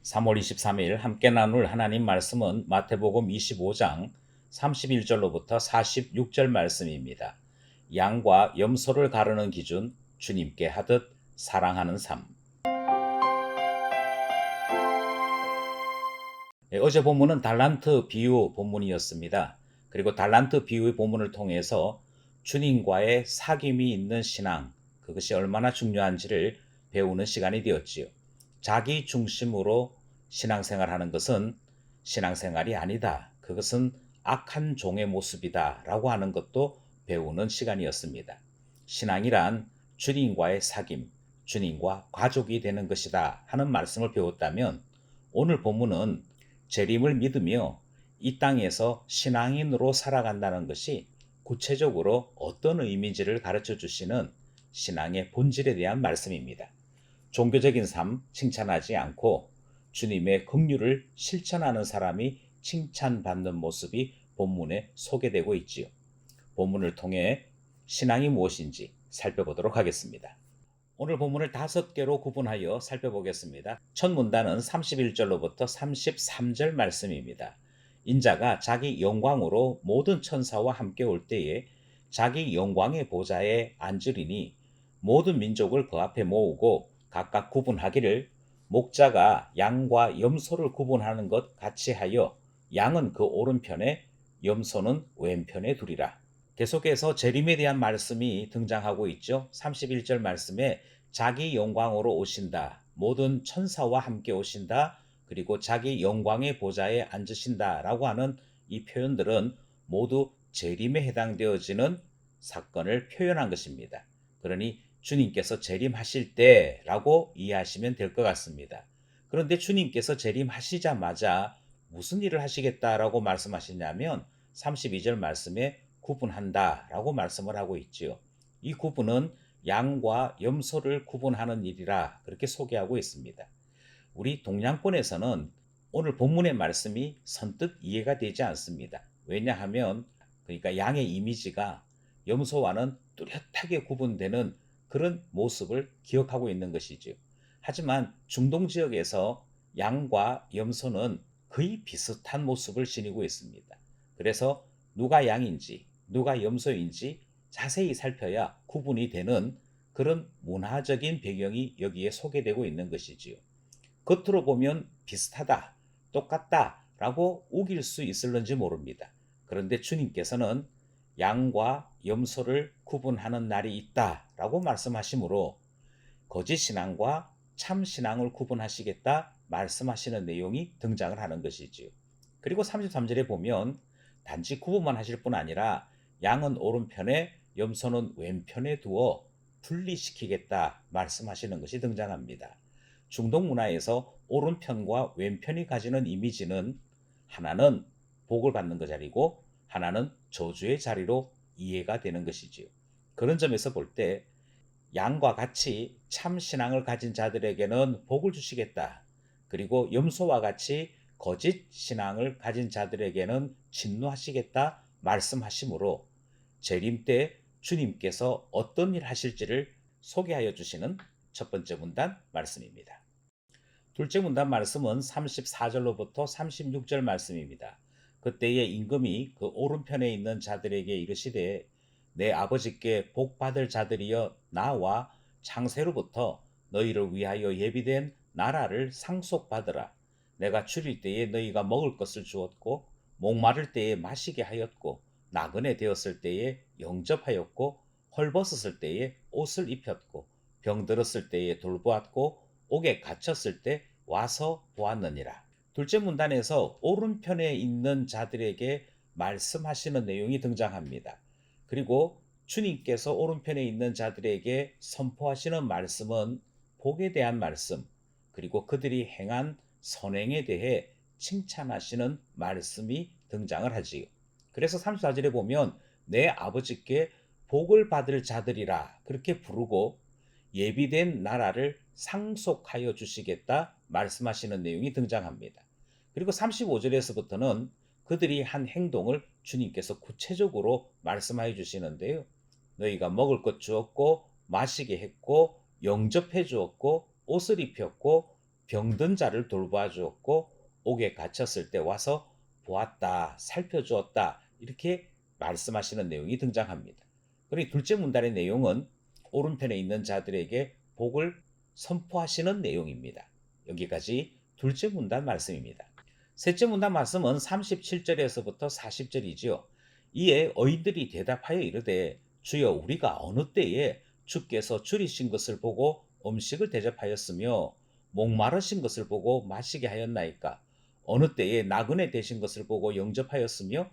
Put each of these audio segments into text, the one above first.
3월 23일 함께 나눌 하나님 말씀은 마태복음 25장 31절로부터 46절 말씀입니다. 양과 염소를 가르는 기준, 주님께 하듯 사랑하는 삶. 어제 본문은 달란트 비유 본문이었습니다. 그리고 달란트 비유의 본문을 통해서 주님과의 사귐이 있는 신앙, 그것이 얼마나 중요한지를 배우는 시간이 되었지요. 자기 중심으로 신앙생활하는 것은 신앙생활이 아니다. 그것은 악한 종의 모습이다. 라고 하는 것도 배우는 시간이었습니다. 신앙이란 주님과의 사귐, 주님과 가족이 되는 것이다 하는 말씀을 배웠다면, 오늘 본문은 재림을 믿으며 이 땅에서 신앙인으로 살아간다는 것이 구체적으로 어떤 의미인지를 가르쳐 주시는 신앙의 본질에 대한 말씀입니다. 종교적인 삶 칭찬하지 않고 주님의 긍휼을 실천하는 사람이 칭찬받는 모습이 본문에 소개되고 있지요. 본문을 통해 신앙이 무엇인지 살펴보도록 하겠습니다. 오늘 본문을 5개로 구분하여 살펴보겠습니다. 첫 문단은 31절로부터 33절 말씀입니다. 인자가 자기 영광으로 모든 천사와 함께 올 때에 자기 영광의 보좌에 앉으리니 모든 민족을 그 앞에 모으고 각각 구분하기를 목자가 양과 염소를 구분하는 것 같이 하여 양은 그 오른편에 염소는 왼편에 두리라. 계속해서 재림에 대한 말씀이 등장하고 있죠. 31절 말씀에 자기 영광으로 오신다. 모든 천사와 함께 오신다. 그리고 자기 영광의 보좌에 앉으신다. 라고 하는 이 표현들은 모두 재림에 해당되어지는 사건을 표현한 것입니다. 그러니 주님께서 재림하실 때라고 이해하시면 될 것 같습니다. 그런데 주님께서 재림하시자마자 무슨 일을 하시겠다라고 말씀하시냐면 32절 말씀에 구분한다라고 말씀을 하고 있지요. 이 구분은 양과 염소를 구분하는 일이라 그렇게 소개하고 있습니다. 우리 동양권에서는 오늘 본문의 말씀이 선뜻 이해가 되지 않습니다. 왜냐하면 그러니까 양의 이미지가 염소와는 뚜렷하게 구분되는 그런 모습을 기억하고 있는 것이죠. 하지만 중동 지역에서 양과 염소는 거의 비슷한 모습을 지니고 있습니다. 그래서 누가 양인지 누가 염소인지 자세히 살펴야 구분이 되는 그런 문화적인 배경이 여기에 소개되고 있는 것이지요. 겉으로 보면 비슷하다, 똑같다 라고 우길 수 있을는지 모릅니다. 그런데 주님께서는 양과 염소를 구분하는 날이 있다 라고 말씀하시므로 거짓 신앙과 참 신앙을 구분하시겠다 말씀하시는 내용이 등장을 하는 것이지요. 그리고 33절에 보면 단지 구분만 하실 뿐 아니라 양은 오른편에 염소는 왼편에 두어 분리시키겠다 말씀하시는 것이 등장합니다. 중동 문화에서 오른편과 왼편이 가지는 이미지는 하나는 복을 받는 그 자리고 하나는 저주의 자리로 이해가 되는 것이지요. 그런 점에서 볼 때 양과 같이 참 신앙을 가진 자들에게는 복을 주시겠다. 그리고 염소와 같이 거짓 신앙을 가진 자들에게는 진노하시겠다 말씀하시므로 재림 때 주님께서 어떤 일 하실지를 소개하여 주시는 첫 번째 문단 말씀입니다. 둘째 문단 말씀은 34절로부터 36절 말씀입니다. 그때에 임금이 그 오른편에 있는 자들에게 이르시되 내 아버지께 복 받을 자들이여 나와 창세로부터 너희를 위하여 예비된 나라를 상속받으라. 내가 줄일 때에 너희가 먹을 것을 주었고 목마를 때에 마시게 하였고 나그네 되었을 때에 영접하였고 헐벗었을 때에 옷을 입혔고 병들었을 때에 돌보았고 옥에 갇혔을 때 와서 보았느니라. 둘째 문단에서 오른편에 있는 자들에게 말씀하시는 내용이 등장합니다. 그리고 주님께서 오른편에 있는 자들에게 선포하시는 말씀은 복에 대한 말씀, 그리고 그들이 행한 선행에 대해 칭찬하시는 말씀이 등장을 하지요. 그래서 34절에 보면 내 아버지께 복을 받을 자들이라 그렇게 부르고 예비된 나라를 상속하여 주시겠다 말씀하시는 내용이 등장합니다. 그리고 35절에서부터는 그들이 한 행동을 주님께서 구체적으로 말씀하여 주시는데요. 너희가 먹을 것 주었고 마시게 했고 영접해 주었고 옷을 입혔고 병든 자를 돌보아 주었고 옥에 갇혔을 때 와서 보았다, 살펴주었다 이렇게 말씀하시는 내용이 등장합니다. 그러니 둘째 문단의 내용은 오른편에 있는 자들에게 복을 선포하시는 내용입니다. 여기까지 둘째 문단 말씀입니다. 셋째 문단 말씀은 37절에서부터 40절이지요. 이에 어인들이 대답하여 이르되 주여 우리가 어느 때에 주께서 줄이신 것을 보고 음식을 대접하였으며 목마르신 것을 보고 마시게 하였나이까? 어느 때에 나그네 되신 것을 보고 영접하였으며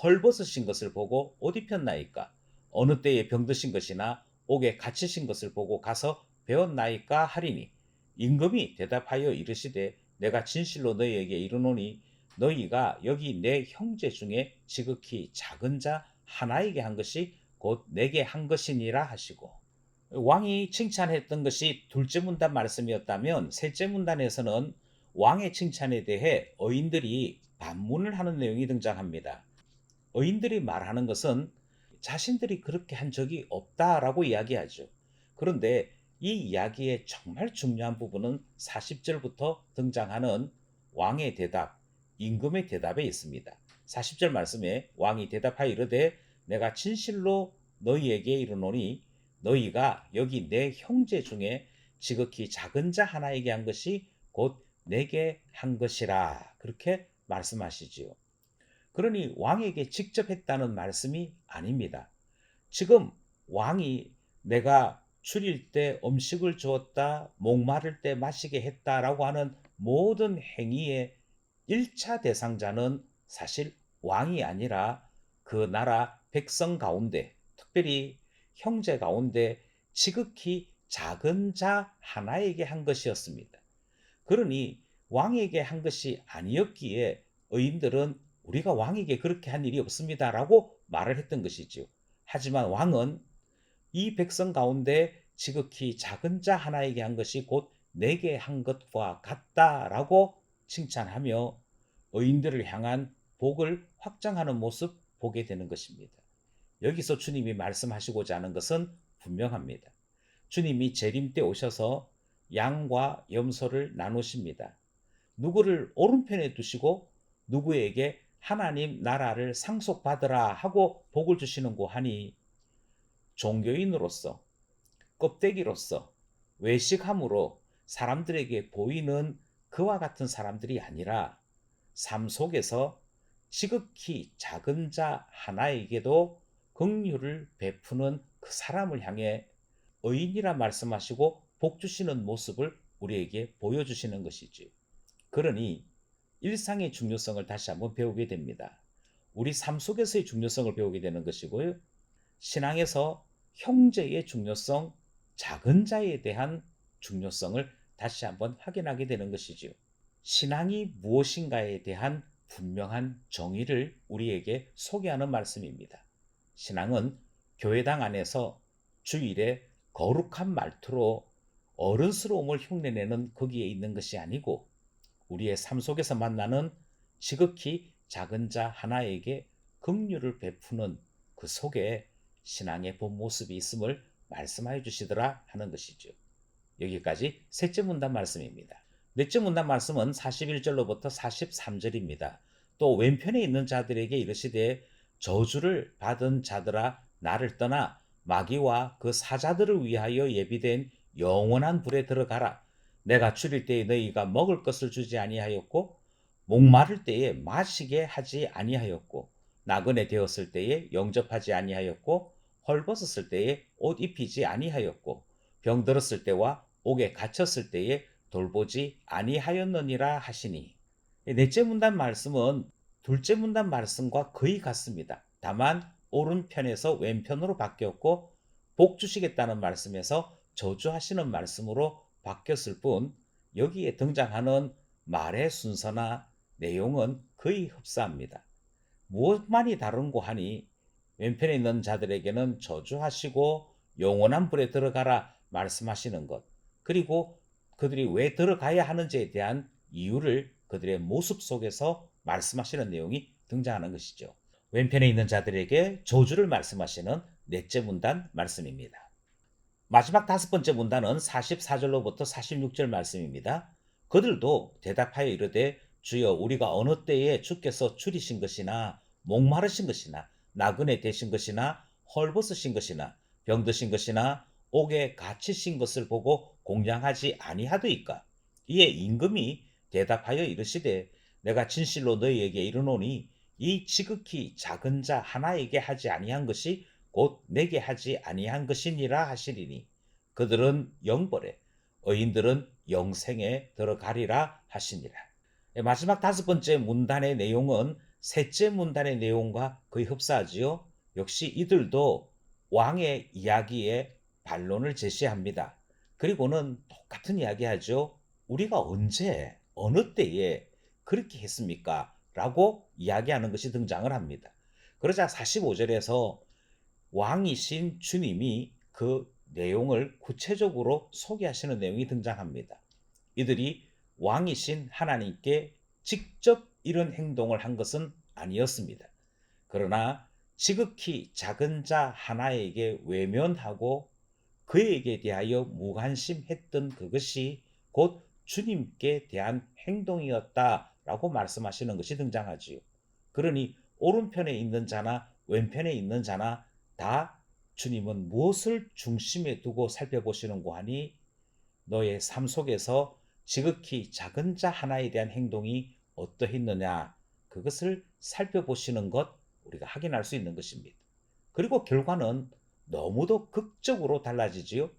헐벗으신 것을 보고 옷 입혔나이까? 어느 때에 병드신 것이나 옥에 갇히신 것을 보고 가서 배웠나이까 하리니 임금이 대답하여 이르시되 내가 진실로 너희에게 이르노니 너희가 여기 내 형제 중에 지극히 작은 자 하나에게 한 것이 곧 내게 한 것이니라 하시고, 왕이 칭찬했던 것이 둘째 문단 말씀이었다면 셋째 문단에서는 왕의 칭찬에 대해 어인들이 반문을 하는 내용이 등장합니다. 어인들이 말하는 것은 자신들이 그렇게 한 적이 없다라고 이야기하죠. 그런데 이 이야기의 정말 중요한 부분은 40절부터 등장하는 왕의 대답, 임금의 대답에 있습니다. 40절 말씀에 왕이 대답하여 이르되 내가 진실로 너희에게 이르노니 너희가 여기 내 형제 중에 지극히 작은 자 하나에게 한 것이 곧 내게 한 것이라 그렇게 말씀하시지요. 그러니 왕에게 직접 했다는 말씀이 아닙니다. 지금 왕이 내가 줄일 때 음식을 주었다, 목마를 때 마시게 했다라고 하는 모든 행위의 1차 대상자는 사실 왕이 아니라 그 나라 백성 가운데, 특별히 형제 가운데 지극히 작은 자 하나에게 한 것이었습니다. 그러니 왕에게 한 것이 아니었기에 의인들은 우리가 왕에게 그렇게 한 일이 없습니다라고 말을 했던 것이죠. 하지만 왕은 이 백성 가운데 지극히 작은 자 하나에게 한 것이 곧 내게 한 것과 같다라고 칭찬하며 의인들을 향한 복을 확장하는 모습 보게 되는 것입니다. 여기서 주님이 말씀하시고자 하는 것은 분명합니다. 주님이 재림 때 오셔서 양과 염소를 나누십니다. 누구를 오른편에 두시고 누구에게 하나님 나라를 상속받으라 하고 복을 주시는고 하니 종교인으로서 껍데기로서 외식함으로 사람들에게 보이는 그와 같은 사람들이 아니라 삶 속에서 지극히 작은 자 하나에게도 긍휼을 베푸는 그 사람을 향해 의인이라 말씀하시고 복 주시는 모습을 우리에게 보여주시는 것이지. 그러니 일상의 중요성을 다시 한번 배우게 됩니다. 우리 삶 속에서의 중요성을 배우게 되는 것이고요. 신앙에서 형제의 중요성, 작은 자에 대한 중요성을 다시 한번 확인하게 되는 것이지요. 신앙이 무엇인가에 대한 분명한 정의를 우리에게 소개하는 말씀입니다. 신앙은 교회당 안에서 주일에 거룩한 말투로 어른스러움을 흉내내는 거기에 있는 것이 아니고 우리의 삶 속에서 만나는 지극히 작은 자 하나에게 긍휼을 베푸는 그 속에 신앙의 본 모습이 있음을 말씀하여 주시더라 하는 것이죠. 여기까지 셋째 문단 말씀입니다. 넷째 문단 말씀은 41절로부터 43절입니다. 또 왼편에 있는 자들에게 이르시되 저주를 받은 자들아 나를 떠나 마귀와 그 사자들을 위하여 예비된 영원한 불에 들어가라. 내가 줄일 때에 너희가 먹을 것을 주지 아니하였고 목마를 때에 마시게 하지 아니하였고 나그네 되었을 때에 영접하지 아니하였고 헐벗었을 때에 옷 입히지 아니하였고 병들었을 때와 옥에 갇혔을 때에 돌보지 아니하였느니라 하시니, 넷째 문단 말씀은 둘째 문단 말씀과 거의 같습니다. 다만 오른편에서 왼편으로 바뀌었고 복 주시겠다는 말씀에서 저주하시는 말씀으로 바뀌었을 뿐 여기에 등장하는 말의 순서나 내용은 거의 흡사합니다. 무엇만이 다른고 하니 왼편에 있는 자들에게는 저주하시고 영원한 불에 들어가라 말씀하시는 것, 그리고 그들이 왜 들어가야 하는지에 대한 이유를 그들의 모습 속에서 말씀하시는 내용이 등장하는 것이죠. 왼편에 있는 자들에게 저주를 말씀하시는 넷째 문단 말씀입니다. 마지막 다섯 번째 문단은 44절로부터 46절 말씀입니다. 그들도 대답하여 이르되 주여 우리가 어느 때에 주께서 줄이신 것이나 목마르신 것이나 나그네 되신 것이나 헐벗으신 것이나 병드신 것이나 옥에 갇히신 것을 보고 공양하지 아니하더이까. 이에 임금이 대답하여 이르시되 내가 진실로 너희에게 이르노니 이 지극히 작은 자 하나에게 하지 아니한 것이 곧 내게 하지 아니한 것이니라 하시리니 그들은 영벌에 의인들은 영생에 들어가리라 하시니라. 마지막 다섯 번째 문단의 내용은 셋째 문단의 내용과 거의 흡사하지요. 역시 이들도 왕의 이야기에 반론을 제시합니다. 그리고는 똑같은 이야기하죠. 우리가 언제 어느 때에 그렇게 했습니까? 라고 이야기하는 것이 등장을 합니다. 그러자 45절에서 왕이신 주님이 그 내용을 구체적으로 소개하시는 내용이 등장합니다. 이들이 왕이신 하나님께 직접 이런 행동을 한 것은 아니었습니다. 그러나 지극히 작은 자 하나에게 외면하고 그에게 대하여 무관심했던 그것이 곧 주님께 대한 행동이었다라고 말씀하시는 것이 등장하지요. 그러니 오른편에 있는 자나 왼편에 있는 자나 다 주님은 무엇을 중심에 두고 살펴보시는고 하니 너의 삶 속에서 지극히 작은 자 하나에 대한 행동이 어떠했느냐 그것을 살펴보시는 것 우리가 확인할 수 있는 것입니다. 그리고 결과는 너무도 극적으로 달라지지요.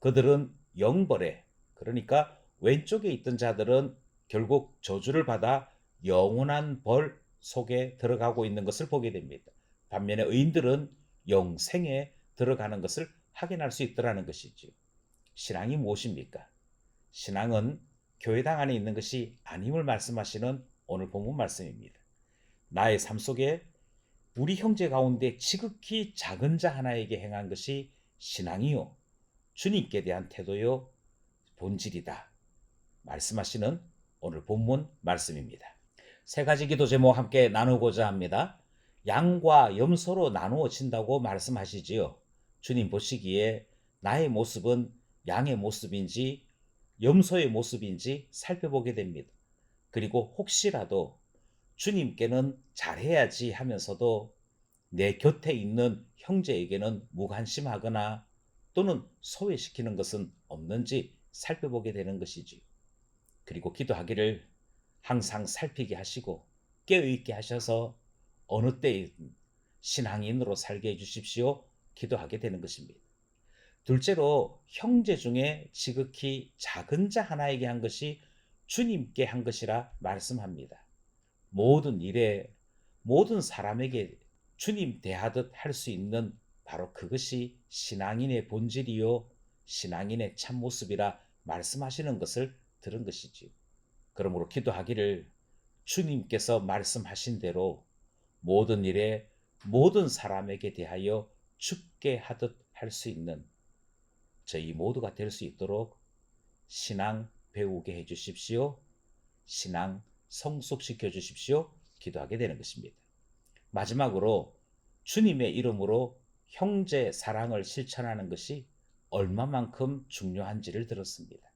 그들은 영벌에 그러니까 왼쪽에 있던 자들은 결국 저주를 받아 영원한 벌 속에 들어가고 있는 것을 보게 됩니다. 반면에 의인들은 영생에 들어가는 것을 확인할 수 있더라는 것이지요. 신앙이 무엇입니까? 신앙은 교회당 안에 있는 것이 아님을 말씀하시는 오늘 본문 말씀입니다. 나의 삶 속에 우리 형제 가운데 지극히 작은 자 하나에게 행한 것이 신앙이요 주님께 대한 태도요 본질이다 말씀하시는 오늘 본문 말씀입니다. 세 가지 기도 제목 함께 나누고자 합니다. 양과 염소로 나누어진다고 말씀하시지요. 주님 보시기에 나의 모습은 양의 모습인지 염소의 모습인지 살펴보게 됩니다. 그리고 혹시라도 주님께는 잘해야지 하면서도 내 곁에 있는 형제에게는 무관심하거나 또는 소외시키는 것은 없는지 살펴보게 되는 것이지. 그리고 기도하기를 항상 살피게 하시고 깨어있게 하셔서 어느 때에 신앙인으로 살게 해주십시오. 기도하게 되는 것입니다. 둘째로 형제 중에 지극히 작은 자 하나에게 한 것이 주님께 한 것이라 말씀합니다. 모든 일에 모든 사람에게 주님 대하듯 할 수 있는 바로 그것이 신앙인의 본질이요 신앙인의 참모습이라 말씀하시는 것을 들은 것이지요. 그러므로 기도하기를 주님께서 말씀하신 대로 모든 일에 모든 사람에게 대하여 죽게 하듯 할 수 있는 저희 모두가 될 수 있도록 신앙 배우게 해주십시오. 신앙 성숙시켜 주십시오. 기도하게 되는 것입니다. 마지막으로 주님의 이름으로 형제 사랑을 실천하는 것이 얼마만큼 중요한지를 들었습니다.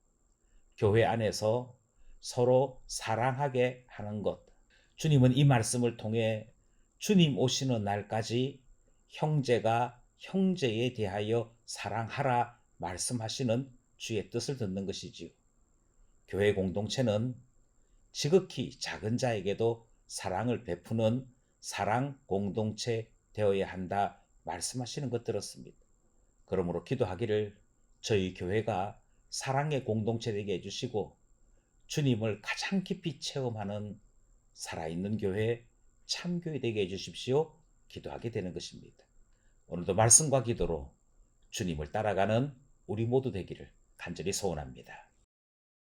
교회 안에서 서로 사랑하게 하는 것. 주님은 이 말씀을 통해 주님 오시는 날까지 형제가 형제에 대하여 사랑하라 말씀하시는 주의 뜻을 듣는 것이지요. 교회 공동체는 지극히 작은 자에게도 사랑을 베푸는 사랑 공동체 되어야 한다 말씀하시는 것 들었습니다. 그러므로 기도하기를 저희 교회가 사랑의 공동체 되게 해주시고 주님을 가장 깊이 체험하는 살아있는 교회, 참교회 되게 해주십시오. 기도하게 되는 것입니다. 오늘도 말씀과 기도로 주님을 따라가는 우리 모두 되기를 간절히 소원합니다.